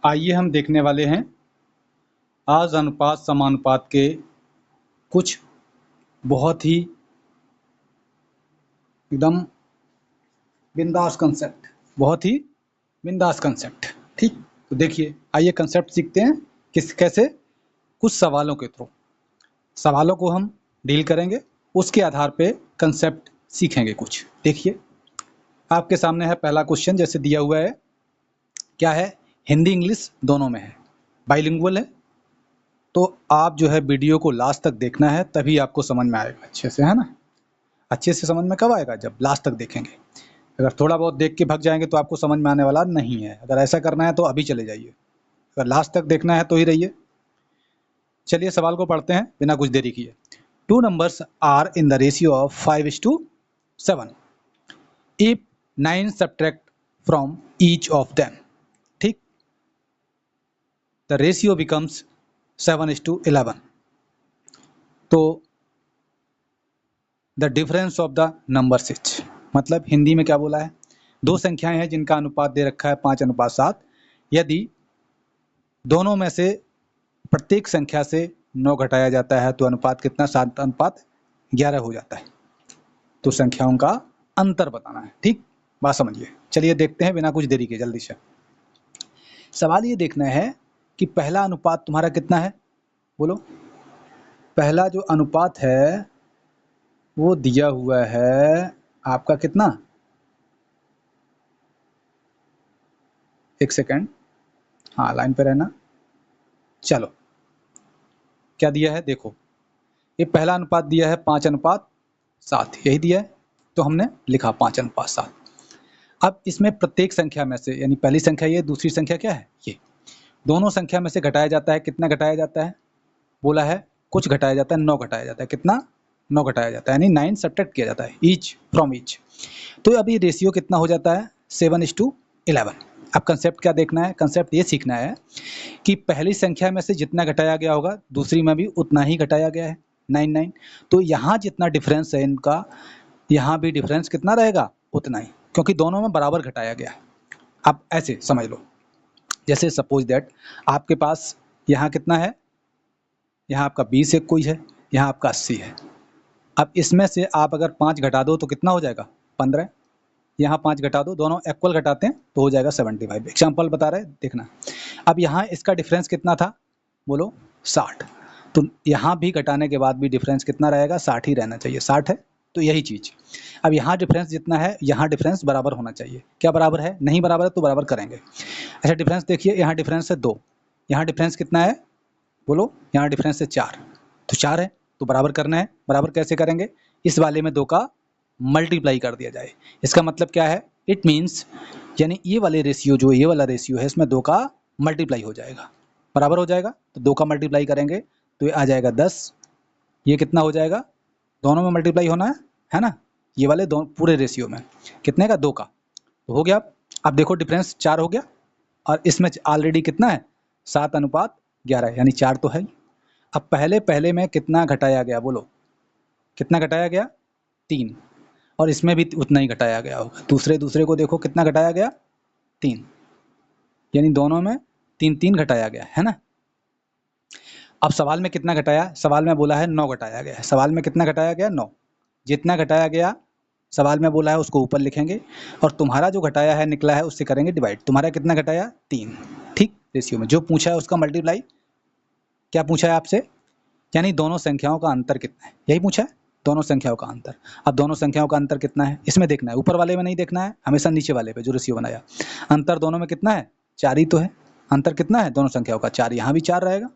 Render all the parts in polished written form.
आइए हम देखने वाले हैं आज अनुपात समानुपात के कुछ बहुत ही एकदम बिंदास कंसेप्ट, बहुत ही बिंदास कंसेप्ट। ठीक, तो देखिए आइए कंसेप्ट सीखते हैं कैसे कुछ सवालों के थ्रू सवालों को हम डील करेंगे, उसके आधार पे कंसेप्ट सीखेंगे कुछ। देखिए आपके सामने है पहला क्वेश्चन, जैसे दिया हुआ है, क्या है, हिंदी इंग्लिश दोनों में है, बाइलिंगुअल है। तो आप जो है वीडियो को लास्ट तक देखना है, तभी आपको समझ में आएगा अच्छे से, है ना। अच्छे से समझ में कब आएगा, जब लास्ट तक देखेंगे। अगर थोड़ा बहुत देख के भाग जाएंगे तो आपको समझ में आने वाला नहीं है। अगर ऐसा करना है तो अभी चले जाइए, अगर लास्ट तक देखना है तो ही रहिए। चलिए सवाल को पढ़ते हैं बिना कुछ देरी किए। 2 numbers are in the ratio of 5:7 if 9 subtract from each of them. ठीक, the ratio becomes 7:11. तो the difference of the numbers is, मतलब हिंदी में क्या बोला है, दो संख्याएं हैं जिनका अनुपात दे रखा है 5:7। यदि दोनों में से प्रत्येक संख्या से 9 घटाया जाता है तो अनुपात कितना, 7:11 हो जाता है। तो संख्याओं का अंतर बताना है। ठीक, बात समझिए। चलिए देखते हैं बिना कुछ देरी के, जल्दी से। सवाल ये देखना है कि पहला अनुपात तुम्हारा कितना है, बोलो। पहला जो अनुपात है वो दिया हुआ है आपका कितना, एक सेकेंड, हाँ लाइन पे रहना। चलो क्या दिया है देखो, ये पहला अनुपात दिया है 5:7, यही दिया है, तो हमने लिखा 5:7। अब इसमें प्रत्येक संख्या में से, यानी पहली संख्या ये, दूसरी संख्या क्या है ये, दोनों संख्या में से घटाया जाता है। कितना घटाया जाता है, बोला है कुछ घटाया जाता है, 9 घटाया जाता है। कितना, 9 घटाया जाता है, यानी 9 सब्ट्रैक्ट किया जाता है, ईच फ्रॉम ईच। तो अभी रेशियो कितना हो जाता है, 7:11। अब कंसेप्ट क्या देखना है, कंसेप्ट ये सीखना है कि पहली संख्या में से जितना घटाया गया होगा दूसरी में भी उतना ही घटाया गया है, 9। तो यहाँ जितना डिफरेंस है इनका, यहाँ भी डिफरेंस कितना रहेगा, उतना ही, क्योंकि दोनों में बराबर घटाया गया है। आप ऐसे समझ लो, जैसे सपोज दैट आपके पास यहाँ कितना है, यहाँ आपका 20 एक कोई है, यहाँ आपका 80 है। अब इसमें से आप अगर 5 घटा दो तो कितना हो जाएगा, 15। यहाँ 5 घटा दो, दोनों इक्वल घटाते हैं तो हो जाएगा 75। एग्जाम्पल बता रहे देखना। अब यहाँ इसका डिफरेंस कितना था, बोलो 60। तो यहाँ भी घटाने के बाद भी डिफरेंस कितना रहेगा, 60 ही रहना चाहिए, 60 है। तो यही चीज़, अब यहाँ डिफरेंस जितना है यहाँ डिफरेंस बराबर होना चाहिए। क्या बराबर है, नहीं बराबर है तो बराबर करेंगे। अच्छा डिफरेंस देखिए, यहाँ डिफरेंस है 2, यहाँ डिफरेंस कितना है, बोलो, यहाँ डिफरेंस है 4, तो 4 है तो बराबर करना है। बराबर कैसे करेंगे, इस वाले में 2 का मल्टीप्लाई कर दिया जाए। इसका मतलब क्या है, इट मीन्स, यानी ये वाले रेशियो, जो ये वाला रेशियो है, इसमें 2 का मल्टीप्लाई हो जाएगा, बराबर हो जाएगा। तो 2 का मल्टीप्लाई करेंगे तो ये आ जाएगा 10। ये कितना हो जाएगा, दोनों में मल्टीप्लाई होना है ना, ये वाले दोनों पूरे रेशियो में कितने का, 2 का, तो हो गया। अब देखो डिफरेंस 4 हो गया, और इसमें ऑलरेडी कितना है, 7:11, यानी 4 तो है ही। अब पहले में कितना घटाया गया, बोलो कितना घटाया गया, 3, और इसमें भी उतना ही घटाया गया होगा। दूसरे को देखो कितना घटाया गया, 3, यानी दोनों में 3 घटाया गया है ना। अब सवाल में कितना घटाया, सवाल में बोला है 9 घटाया गया है। सवाल में कितना घटाया गया, 9। जितना घटाया गया सवाल में बोला है उसको ऊपर लिखेंगे, और तुम्हारा जो घटाया है निकला है उससे करेंगे डिवाइड। तुम्हारा कितना घटाया, 3। ठीक, रेशियो में जो पूछा है उसका मल्टीप्लाई, क्या पूछा है आपसे, यानी दोनों संख्याओं का अंतर कितना है, यही पूछा है, दोनों संख्याओं का अंतर। अब दोनों संख्याओं का अंतर कितना है इसमें देखना है, ऊपर वाले में नहीं देखना है, हमेशा नीचे वाले पे जो रेशियो बनाया। अंतर दोनों में कितना है, 4 ही तो है। अंतर कितना है दोनों संख्याओं का, 4, यहाँ भी 4 रहेगा।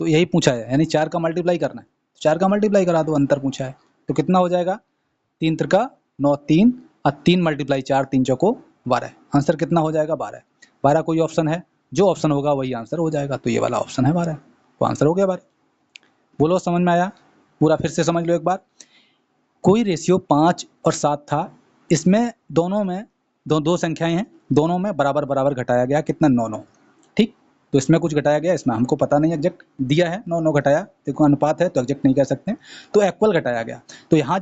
तो यही पूछा है, यानी 4 का मल्टीप्लाई करना है, 4 का मल्टीप्लाई करा दो, अंतर पूछा है तो कितना हो जाएगा, 3 त्रिका 9, 3 और 3 मल्टीप्लाई 4, 3 चौको 12। आंसर कितना हो जाएगा, 12। 12 कोई ऑप्शन है, जो ऑप्शन होगा वही आंसर हो जाएगा, तो ये वाला ऑप्शन है 12, तो आंसर हो गया 12। बोलो समझ में आया, पूरा फिर से समझ लो एक बार। कोई रेशियो 5 और 7 था, इसमें दोनों में दो संख्याएं हैं, दोनों में बराबर बराबर घटाया गया, कितना, 9। ठीक, तो इसमें कुछ घटाया गया, इसमें हमको पता नहीं, एग्जैक्ट दिया है 9 घटाया, देखो अनुपात है तो एग्जैक्ट नहीं कह सकते, तो इक्वल घटाया गया। तो यहाँ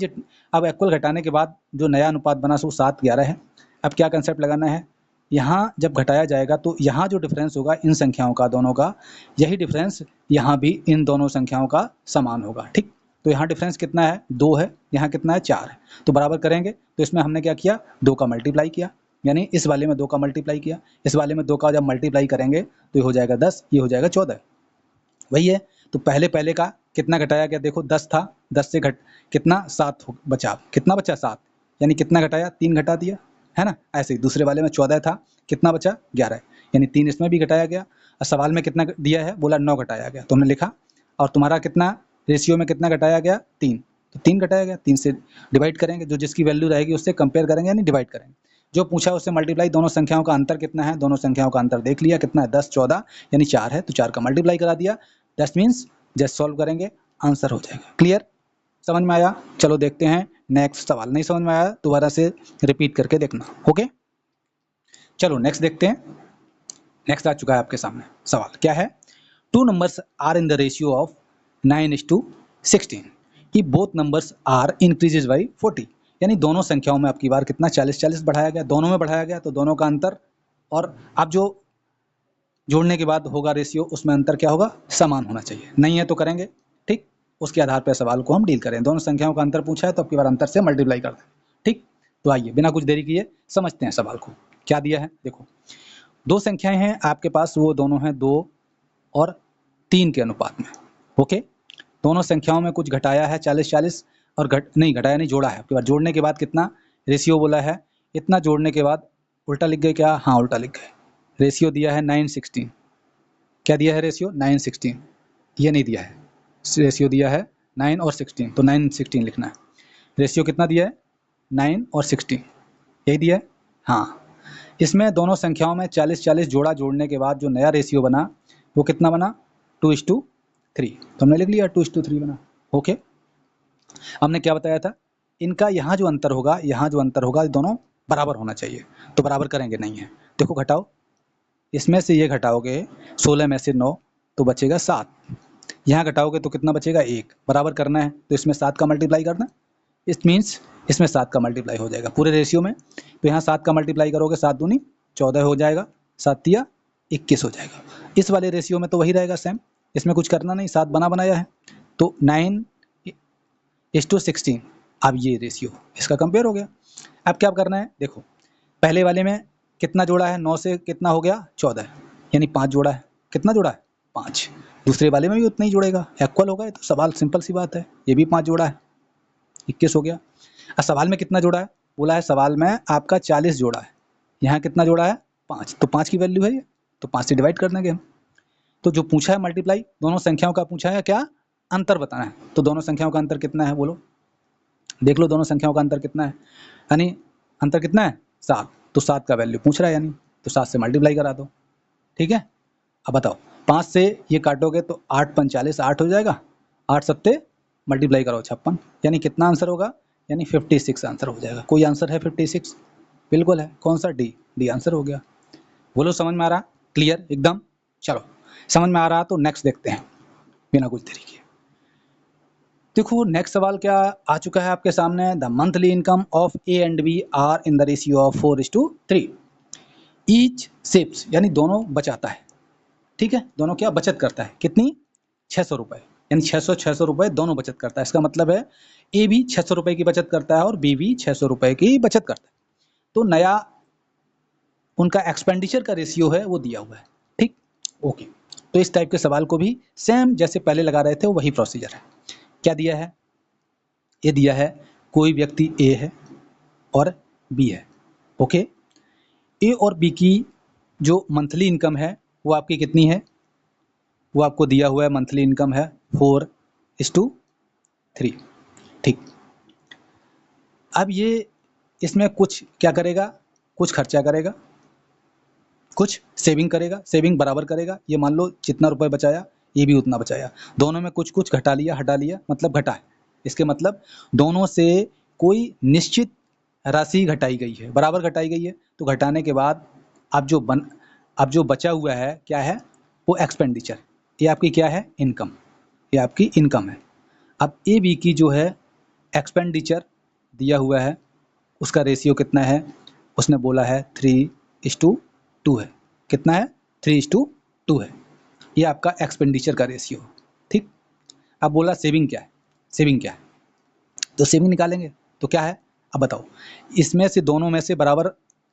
अब इक्वल घटाने के बाद जो नया अनुपात बना सो 7:11 है। अब क्या कंसेप्ट लगाना है, यहाँ जब घटाया जाएगा तो यहाँ जो डिफरेंस होगा इन संख्याओं का दोनों का, यही डिफरेंस यहाँ भी इन दोनों संख्याओं का समान होगा। ठीक, तो यहाँ डिफरेंस कितना है 2 है, यहाँ कितना है 4 है, तो बराबर करेंगे। तो इसमें हमने क्या किया 2 का मल्टीप्लाई किया, यानी इस वाले में 2 का मल्टीप्लाई किया, इस वाले में 2 का जब मल्टीप्लाई करेंगे तो ये हो जाएगा 10, ये हो जाएगा 14, वही है। तो पहले का कितना घटाया गया देखो 10 था, 10 से घट कितना 7 बचा, कितना बचा 7, यानी कितना घटाया 3 घटा दिया, है ना। ऐसे ही दूसरे वाले में 14 था, कितना बचा 11, यानी 3 इसमें भी घटाया गया। और सवाल में कितना दिया है बोला 9 घटाया गया, तो हमने लिखा। और तुम्हारा कितना रेशियो में कितना घटाया गया 3, तो 3 घटाया गया, 3 से डिवाइड करेंगे, जो जिसकी वैल्यू रहेगी उससे कंपेयर करेंगे यानी डिवाइड करेंगे। जो पूछा उससे मल्टीप्लाई, दोनों संख्याओं का अंतर कितना है, दोनों संख्याओं का अंतर देख लिया कितना है 10 14 यानी 4 है, तो 4 का मल्टीप्लाई करा दिया। दैट मीन्स जस्ट सॉल्व करेंगे आंसर हो जाएगा। क्लियर, समझ में आया। चलो देखते हैं नेक्स्ट सवाल। नहीं समझ में आया दोबारा से रिपीट करके देखना, ओके। चलो नेक्स्ट देखते हैं। नेक्स्ट आ चुका है आपके सामने सवाल, क्या है, 2 numbers are in the ratio of 9:16 कि both numbers are increases by 40, यानी दोनों संख्याओं में आपकी बार कितना 40-40 बढ़ाया गया, दोनों में बढ़ाया गया, तो दोनों का अंतर और अब जो जोड़ने के बाद होगा रेशियो उसमें अंतर क्या होगा समान होना चाहिए, नहीं है तो करेंगे। ठीक, उसके आधार पर सवाल को हम डील करें। दोनों संख्याओं का अंतर पूछा है तो आपकी बार अंतर से मल्टीप्लाई कर दें। ठीक, तो आइए बिना कुछ देरी किए समझते हैं सवाल को। क्या दिया है देखो, 2 संख्याएं हैं आपके पास, वो दोनों हैं 2 और 3 के अनुपात में। ओके, दोनों संख्याओं में कुछ घटाया है 40-40 और नहीं घटाया नहीं, जोड़ा है। आपके बार जोड़ने के बाद कितना रेशियो बोला है, इतना जोड़ने के बाद उल्टा लिख गए क्या, हाँ उल्टा लिख गए। रेशियो दिया है 9:16, क्या दिया है रेशियो 9:16, ये नहीं दिया है, रेशियो दिया है 9 और 16, तो 9:16 लिखना है। रेशियो कितना दिया है 9 और 16, यही दिया है। हाँ, इसमें दोनों संख्याओं में 40-40 जोड़ा, जोड़ने के बाद जो नया रेशियो बना वो कितना बना 2:3, तो हमने लिख लिया 2:3 बना। ओके, हमने क्या बताया था, इनका यहाँ जो अंतर होगा, यहाँ जो अंतर होगा दोनों बराबर होना चाहिए, तो बराबर करेंगे, नहीं है। देखो घटाओ, इसमें से ये घटाओगे 16 में से 9 तो बचेगा 7, यहाँ घटाओगे तो कितना बचेगा 1, बराबर करना है तो इसमें 7 का मल्टीप्लाई करना, इट मीन्स इसमें 7 का मल्टीप्लाई हो जाएगा पूरे रेशियो में, तो यहाँ 7 का मल्टीप्लाई करोगे 7 दूनी 14 हो जाएगा, 7 तिया 21 हो जाएगा। इस वाले रेशियो में तो वही रहेगा सेम, इसमें कुछ करना नहीं, 7 बना बनाया है, तो 9:16, अब ये रेशियो इसका कंपेयर हो गया। अब क्या करना है देखो, पहले वाले में कितना जोड़ा है 9 से कितना हो गया 14, यानी 5 जोड़ा है, कितना जोड़ा है 5, दूसरे वाले में भी उतना ही जोड़ेगा, इक्वल होगा, तो सवाल सिंपल सी बात है, ये भी 5 जोड़ा है 21 हो गया। अब सवाल में कितना जोड़ा है बोला है, सवाल में आपका 40 जोड़ा है, यहाँ कितना जोड़ा है 5, तो 5 की वैल्यू है ये, तो 5 से डिवाइड कर देंगे हम। तो जो पूछा है मल्टीप्लाई, दोनों संख्याओं का पूछा है क्या अंतर बताना है, तो दोनों संख्याओं का अंतर कितना है बोलो, देख लो दोनों संख्याओं का अंतर कितना है, यानी अंतर कितना है 7, तो 7 का वैल्यू पूछ रहा है, यानी तो 7 से मल्टीप्लाई करा दो। ठीक है, अब बताओ 5 से ये काटोगे तो 8 × 5 = 40, 8 हो जाएगा, 8 सत्ते मल्टीप्लाई करो 56, यानी कितना आंसर होगा, यानी 56 आंसर हो जाएगा। कोई आंसर है 56, बिल्कुल है, कौन सा डी आंसर हो गया। बोलो समझ में आ रहा, क्लियर एकदम। चलो समझ में आ रहा तो नेक्स्ट देखते हैं बिना कुछ देरी के। देखो नेक्स्ट सवाल क्या आ चुका है आपके सामने, the monthly income of A and B are in the ratio of 4:3, each saves, यानी दोनों बचाता है। ठीक है, दोनों क्या बचत करता है, कितनी 600 रुपये, यानी 600 रुपये दोनों बचत करता है। इसका मतलब है ए भी 600 रुपये की बचत करता है और बी भी 600 रुपये की बचत करता है। तो नया उनका एक्सपेंडिचर का रेशियो है वो दिया हुआ है। ठीक, ओके, तो इस टाइप के सवाल को भी सेम जैसे पहले लगा रहे थे वही प्रोसीजर है। क्या दिया है, ये दिया है कोई व्यक्ति ए है और बी है। ओके, ए और बी की जो मंथली इनकम है वो आपकी कितनी है, वो आपको दिया हुआ है, मंथली इनकम है 4:3। ठीक, अब ये इसमें कुछ क्या करेगा, कुछ खर्चा करेगा, कुछ सेविंग करेगा, सेविंग बराबर करेगा, ये मान लो जितना रुपए बचाया ये भी उतना बचाया, दोनों में कुछ कुछ घटा लिया, हटा लिया, मतलब घटा है। इसके मतलब दोनों से कोई निश्चित राशि घटाई गई है, बराबर घटाई गई है, तो घटाने के बाद अब जो बचा हुआ है क्या है, वो एक्सपेंडिचर, ये आपकी क्या है इनकम, ये आपकी इनकम है। अब ए बी की जो है एक्सपेंडिचर दिया हुआ है, उसका रेशियो कितना है, उसने बोला है 3:1, 3:2 है। कितना है? 3:2 है। ये आपका एक्सपेंडिचर का रेशियो। ठीक, अब बोला सेविंग क्या है, सेविंग क्या है, तो सेविंग निकालेंगे तो क्या है, अब बताओ। इसमें से दोनों में से बराबर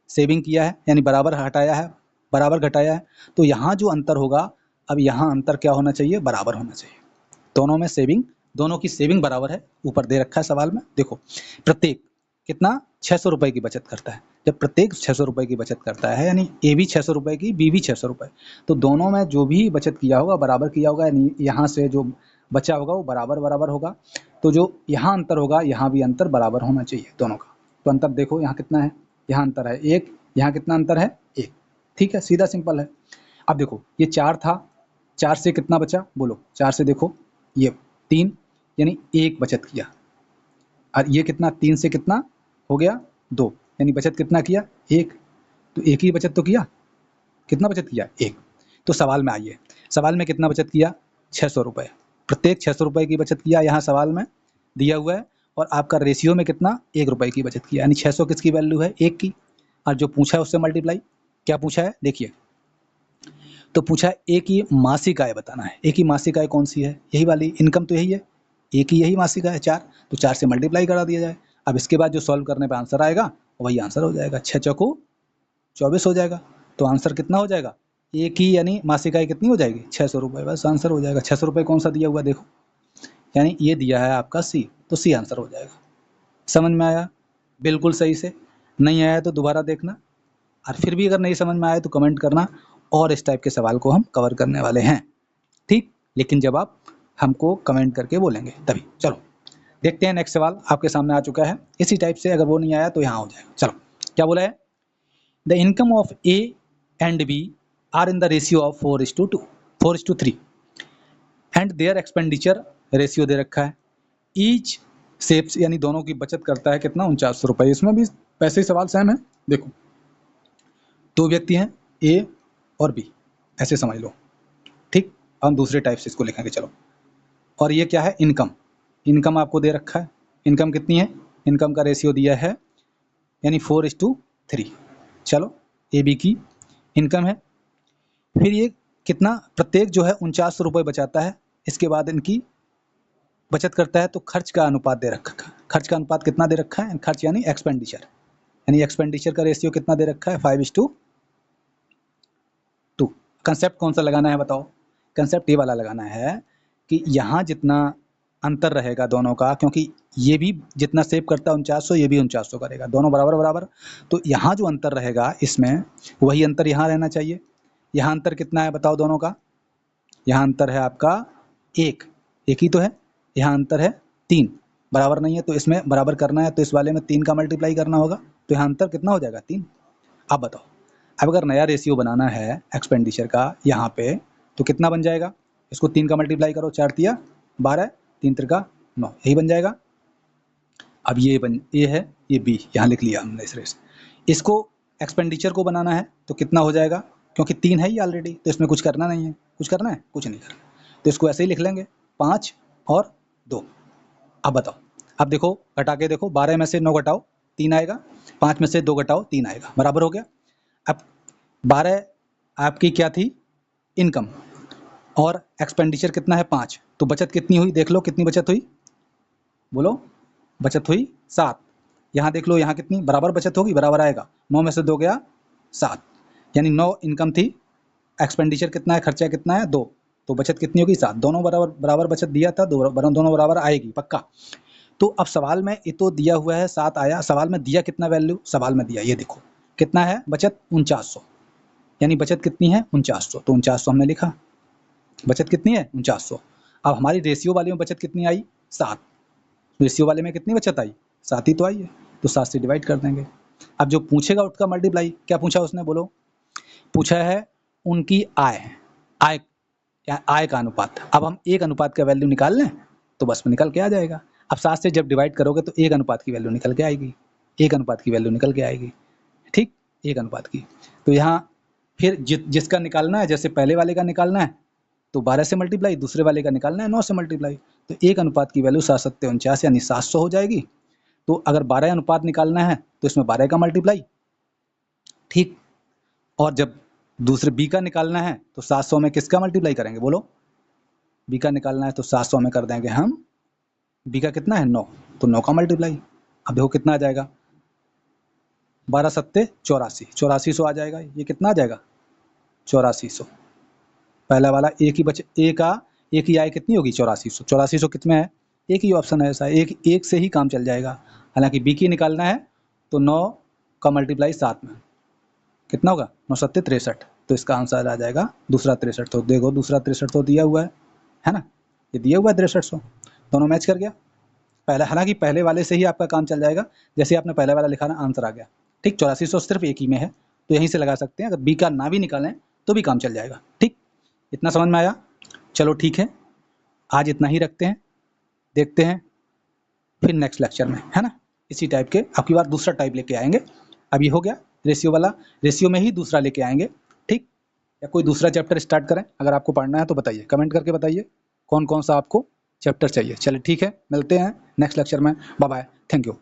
सेविंग किया है, यानी बराबर हटाया है, बराबर घटाया है, तो यहाँ जो अंतर होगा, अब यहाँ अंतर क्या होना चाहिए, बराबर होना चाहिए। दोनों में सेविंग, दोनों की सेविंग बराबर है, ऊपर दे रखा है सवाल में, देखो प्रत्येक कितना 600 रुपए की बचत करता है। जब प्रत्येक 600 रुपए की बचत करता है, यानी ए भी 600 रुपए की, बी भी 600 रुपए, तो दोनों में जो भी बचत किया होगा बराबर किया होगा, यानी यहाँ से जो बचा होगा वो बराबर बराबर होगा। तो जो यहाँ अंतर होगा, यहाँ भी अंतर बराबर होना चाहिए दोनों का। तो अंतर देखो यहाँ कितना है, यहाँ अंतर है 1, यहाँ कितना अंतर है 1। ठीक है, सीधा सिंपल है। अब देखो ये 4 था, 4 से कितना बचा, बोलो 4 से देखो ये 3, यानी 1 बचत किया, और ये कितना 3 से कितना हो गया 2, यानी बचत कितना किया 1, तो 1 ही बचत तो किया, कितना बचत किया 1। तो सवाल में आइए, सवाल में कितना बचत किया 600 रुपये, प्रत्येक 600 रुपये की बचत किया, यहाँ सवाल में दिया हुआ है, और आपका रेशियो में कितना 1 रुपये की बचत किया, यानी 600 किसकी वैल्यू है 1 की, और जो पूछा है उससे मल्टीप्लाई, क्या पूछा है देखिए, तो पूछा है एक ही मासिक आय बताना है। एक ही मासिक आय कौन सी है, यही वाली, इनकम तो यही है, एक ही यही मासिक आय 4, तो 4 से मल्टीप्लाई करा दिया जाए। अब इसके बाद जो सॉल्व करने पे आंसर आएगा वही आंसर हो जाएगा, 6 चौको 24 हो जाएगा। तो आंसर कितना हो जाएगा, एक ही यानी मासिक आय कितनी हो जाएगी 600 रुपये, बस आंसर हो जाएगा। 600 रुपये कौन सा दिया हुआ देखो, यानी ये दिया है आपका सी, तो सी आंसर हो जाएगा। समझ में आया बिल्कुल सही से, नहीं आया तो दोबारा देखना, और फिर भी अगर नहीं समझ में आए तो कमेंट करना, और इस टाइप के सवाल को हम कवर करने वाले हैं। ठीक, लेकिन जब आप हमको कमेंट करके बोलेंगे तभी। चलो देखते हैं, नेक्स्ट सवाल आपके सामने आ चुका है इसी टाइप से, अगर वो नहीं आया तो यहाँ हो जाएगा। चलो क्या बोला है, the income of A and B are in the ratio of 4:2, 4:3, and their expenditure ratio दे रखा है, ईच सेव्स, यानी दोनों की बचत करता है कितना 4900 रुपये। इसमें भी पैसे ही सवाल सेम है, देखो 2 व्यक्ति हैं ए और बी, ऐसे समझ लो। ठीक, हम दूसरे टाइप से इसको लिखेंगे, चलो। और ये क्या है, इनकम, इनकम आपको दे रखा है, इनकम कितनी है, इनकम का रेशियो दिया है यानी 4:3। चलो ए बी की इनकम है, फिर ये कितना प्रत्येक जो है 4900 रुपये बचाता है, इसके बाद इनकी बचत करता है, तो खर्च का अनुपात दे रखा है। खर्च का अनुपात कितना दे रखा है, खर्च यानी एक्सपेंडिचर, यानी एक्सपेंडिचर का रेशियो कितना दे रखा है 5:2। कंसेप्ट कौन सा लगाना है बताओ, कंसेप्ट ये वाला लगाना है कि यहाँ जितना अंतर रहेगा दोनों का, क्योंकि ये भी जितना सेव करता है 4900, ये भी 4900 करेगा, दोनों बराबर बराबर, तो यहाँ जो अंतर रहेगा इसमें वही अंतर यहाँ रहना चाहिए। यहाँ अंतर कितना है बताओ दोनों का, यहाँ अंतर है आपका 1, एक ही तो है, यहाँ अंतर है 3, बराबर नहीं है, तो इसमें बराबर करना है, तो इस वाले में 3 का मल्टीप्लाई करना होगा, तो यहाँ अंतर कितना हो जाएगा 3। अब बताओ, अब अगर नया रेशियो बनाना है एक्सपेंडिचर का यहाँ पे, तो कितना बन जाएगा, इसको 3 का मल्टीप्लाई करो, 4 तिया 12, 3 त्रिका 9, यही बन जाएगा। अब ये है, ये बी यहाँ लिख लिया हमने इस रेस। इसको एक्सपेंडिचर को बनाना है तो कितना हो जाएगा, क्योंकि 3 है ही ऑलरेडी, तो इसमें कुछ करना नहीं है, कुछ करना है कुछ नहीं करना, तो इसको ऐसे ही लिख लेंगे 5 और 2। अब बताओ, अब देखो घटा के देखो, 12 में से 9 घटाओ 3 आएगा, 5 में से 2 घटाओ 3 आएगा, बराबर हो गया। अब 12 आपकी क्या थी इनकम, और एक्सपेंडिचर कितना है 5, तो बचत कितनी हुई देख लो, कितनी बचत हुई बोलो, बचत हुई 7। यहाँ देख लो, यहाँ कितनी बराबर बचत होगी, बराबर आएगा, 9 में से 2 गया 7, यानी 9 इनकम थी, एक्सपेंडिचर कितना है, खर्चा कितना है 2, तो बचत कितनी होगी 7, दोनों बराबर बराबर बचत दिया था, दोनों बराबर आएगी पक्का। तो अब सवाल में ये तो दिया हुआ है 7 आया, सवाल में दिया कितना वैल्यू, सवाल में दिया ये देखो कितना है बचत 4900, यानी बचत कितनी है 4900, तो 4900 हमने लिखा, बचत कितनी है 4900। अब हमारी रेशियो वाले में बचत कितनी आई 7, रेशियो वाले में कितनी बचत आई 7 ही तो आई है, तो 7 से डिवाइड कर देंगे। अब जो पूछेगा उसका मल्टीप्लाई, क्या पूछा उसने बोलो, पूछा है उनकी आय, आय या आय का अनुपात। अब हम 1 अनुपात का वैल्यू निकाल लें तो बस में निकल के आ जाएगा। अब 7 से जब डिवाइड करोगे तो 1 अनुपात की वैल्यू निकल के आएगी, 1 अनुपात की वैल्यू निकल के आएगी, ठीक 1 अनुपात की। तो यहाँ फिर जिसका निकालना है, जैसे पहले वाले का निकालना है तो 12 से मल्टीप्लाई, दूसरे वाले का निकालना है 9 से मल्टीप्लाई, तो 1 अनुपात की वैल्यू 7 7 49 यानी 700 हो जाएगी। तो अगर 12 अनुपात निकालना है तो इसमें 12 का मल्टीप्लाई, ठीक और जब दूसरे बी का निकालना है तो 700 में किसका मल्टीप्लाई करेंगे, बोलो। बी का निकालना है तो 700 में कर देंगे हम, बी का कितना है 9, तो 9 का मल्टीप्लाई। अब देखो कितना आ जाएगा, 12 सत्ते 84, 8400 आ जाएगा। ये कितना आ जाएगा 8400। पहला वाला एक ही बचे, एक ही आय कितनी होगी 8400। 8400 कितने है, एक ही ऑप्शन है ऐसा, एक से ही काम चल जाएगा। हालांकि बी की निकालना है तो 9 का मल्टीप्लाई 7 में कितना होगा, 9 सत्ते 63, तो इसका आंसर आ जाएगा दूसरा 63। तो देखो दूसरा 63 तो दिया हुआ है ना, ये दिया हुआ है 6300, दोनों मैच कर गया। पहला, हालांकि पहले वाले से ही आपका काम चल जाएगा, जैसे आपने पहले वाला लिखा ना आंसर आ गया। ठीक, 8400 सिर्फ एक ही में है तो यहीं से लगा सकते हैं, अगर बी का ना भी निकालें तो भी काम चल जाएगा। ठीक, इतना समझ में आया। चलो ठीक है, आज इतना ही रखते हैं, देखते हैं फिर नेक्स्ट लेक्चर में, है ना। इसी टाइप के अब की बार दूसरा टाइप लेके आएंगे। अब ये हो गया रेशियो वाला, रेशियो में ही दूसरा लेके आएंगे। ठीक, या कोई दूसरा चैप्टर स्टार्ट करें, अगर आपको पढ़ना है तो बताइए, कमेंट करके बताइए कौन कौन सा आपको चैप्टर चाहिए। चलिए ठीक है, मिलते हैं नेक्स्ट लेक्चर में। Bye bye, thank you.